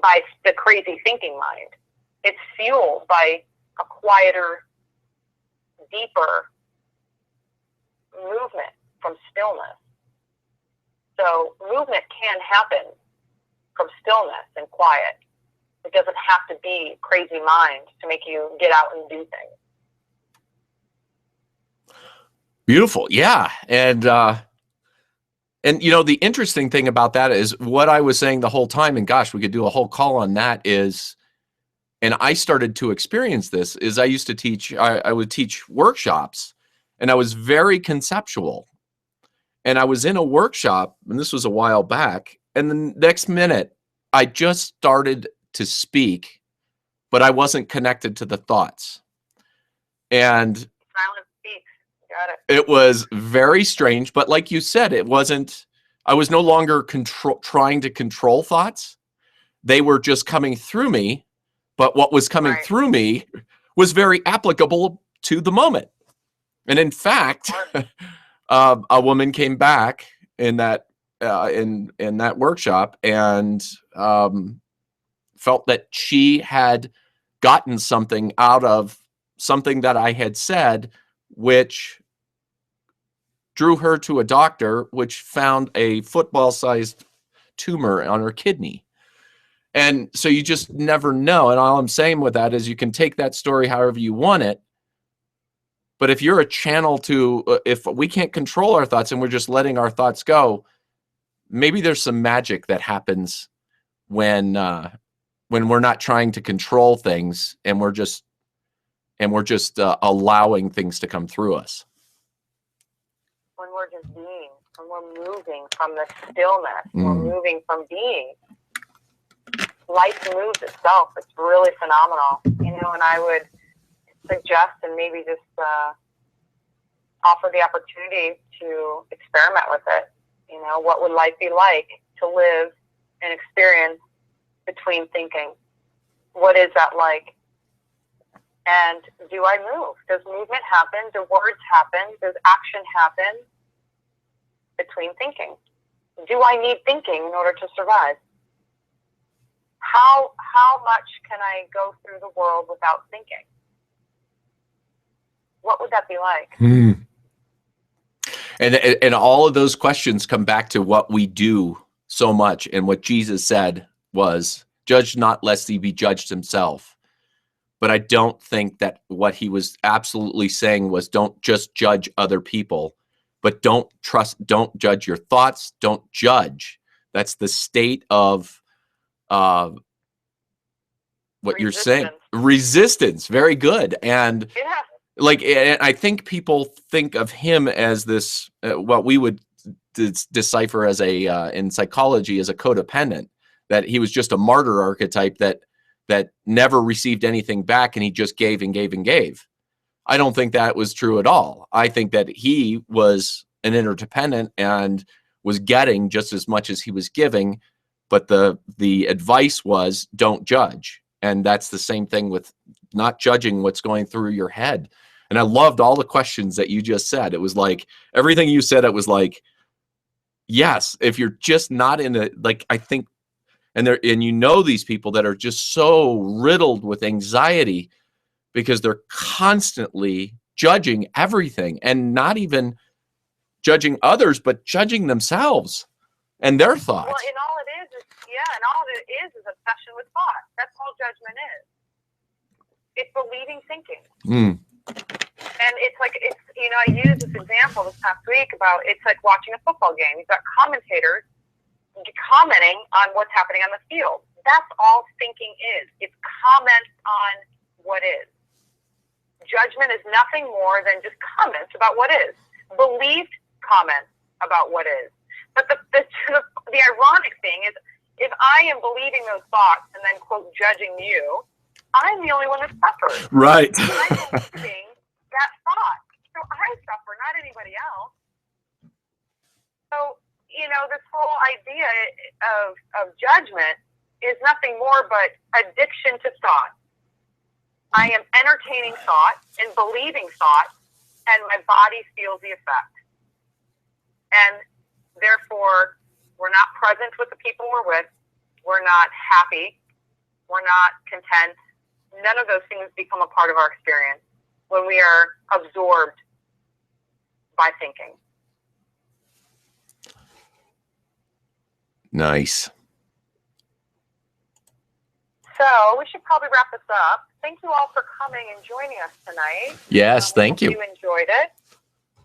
by the crazy thinking mind. It's fueled by a quieter, deeper movement from stillness. So movement can happen from stillness and quiet. It doesn't have to be crazy mind to make you get out and do things. Beautiful. Yeah. And you know, the interesting thing about that is what I was saying the whole time, and gosh, we could do a whole call on that, is, and I started to experience this, is I used to teach, I would teach workshops, and I was very conceptual. And I was in a workshop, and this was a while back, and the next minute I just started to speak, but I wasn't connected to the thoughts. And Silence speaks. Got it. it was very strange, but like you said, it wasn't, I was no longer trying to control thoughts. They were just coming through me, but what was coming through me was very applicable to the moment. And in fact, a woman came back in that in that workshop and felt that she had gotten something out of something that I had said, which drew her to a doctor, which found a football-sized tumor on her kidney. And so you just never know. And all I'm saying with that is you can take that story however you want it. But if you're a channel to, if we can't control our thoughts and we're just letting our thoughts go, maybe there's some magic that happens when we're not trying to control things and we're just allowing things to come through us. When we're just being, when we're moving from the stillness, we're moving from being. Life moves itself. It's really phenomenal. You know, and I would suggest and maybe just offer the opportunity to experiment with it. You know, what would life be like to live and experience between thinking? What is that like? And do I move? Does movement happen? Do words happen? Does action happen between thinking? Do I need thinking in order to survive? How much can I go through the world without thinking? What would that be like? And all of those questions come back to what we do so much. And what Jesus said was, judge not lest he be judged himself. But I don't think that what he was absolutely saying was don't just judge other people, but don't judge your thoughts. Don't judge. That's the state of what you're saying. Resistance. Very good. And like, and I think people think of him as this, what we would decipher as in psychology as a codependent, that he was just a martyr archetype that never received anything back and he just gave and gave and gave. I don't think that was true at all. I think that he was an interdependent and was getting just as much as he was giving, but the advice was don't judge. And that's the same thing with not judging what's going through your head. And I loved all the questions that you just said. It was like everything you said, it was like, yes, if you're just not in a, like, I think, and you know, these people that are just so riddled with anxiety because they're constantly judging everything and not even judging others, but judging themselves and their thoughts. Well, and all it is obsession with thought. That's all judgment is. It's believing thinking. And it's like, you know, I used this example this past week about, it's like watching a football game. You've got commentators commenting on what's happening on the field. That's all thinking is. It's comments on what is. Judgment is nothing more than just comments about what is. Believed comments about what is. But the ironic thing is, if I am believing those thoughts and then, quote, judging you, I'm the only one that suffers. Right. I'm believing that thought. So I suffer, not anybody else. So, you know, this whole idea of judgment is nothing more but addiction to thought. I am entertaining thought and believing thought, and my body feels the effect. And therefore, we're not present with the people we're with. We're not happy. We're not content. None of those things become a part of our experience when we are absorbed by thinking. Nice. So probably wrap this up. Thank you all for coming and joining us tonight. Yes, thank you. You enjoyed it.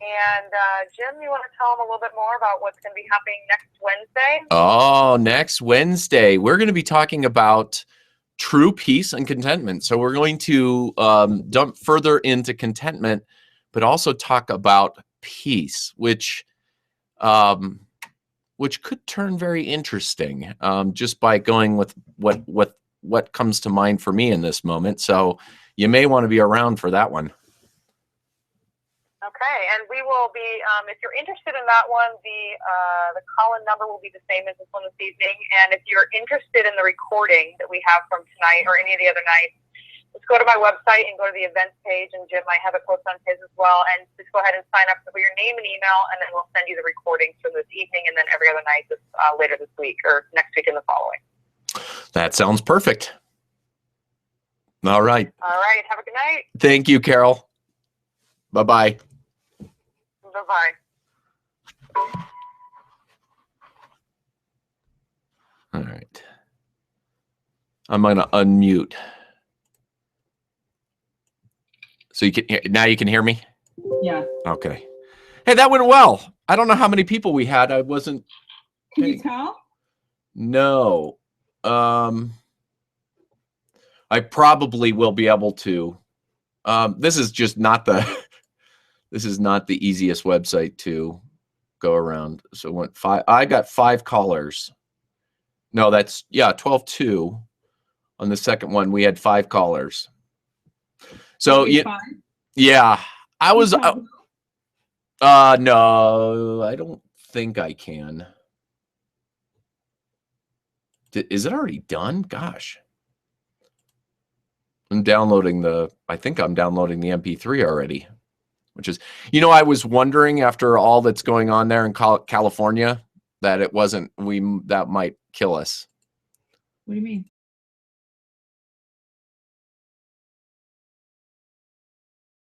And Jim, you want to tell them a little bit more about what's going to be happening next Wednesday? Oh, next Wednesday, we're going to be talking about true peace and contentment. So we're going to dump further into contentment, but also talk about peace, which could turn very interesting just by going with what comes to mind for me in this moment. So you may want to be around for that one. Okay, and we will be, if you're interested in that one, the call-in number will be the same as this one this evening. And if you're interested in the recording that we have from tonight or any of the other nights, just go to my website and go to the events page, and Jim might have it posted on his as well. And just go ahead and sign up for your name and email, and then we'll send you the recordings from this evening and then every other night later this week or next week and the following. That sounds perfect. All right. All right. Have a good night. Thank you, Carol. Bye-bye. Bye-bye. All right. I'm going to unmute. So now you can hear me? Yeah. Okay. Hey, that went well. I don't know how many people we had. I wasn't. Can you tell? No. I probably will be able to. This is just not the easiest website to go around. So I got 5 callers. No, that's 12-2 on the second one. We had 5 callers. So yeah, I was no, I don't think I can. Is it already done? Gosh. I think I'm downloading the MP3 already, which is, I was wondering after all that's going on there in California that that might kill us. What do you mean?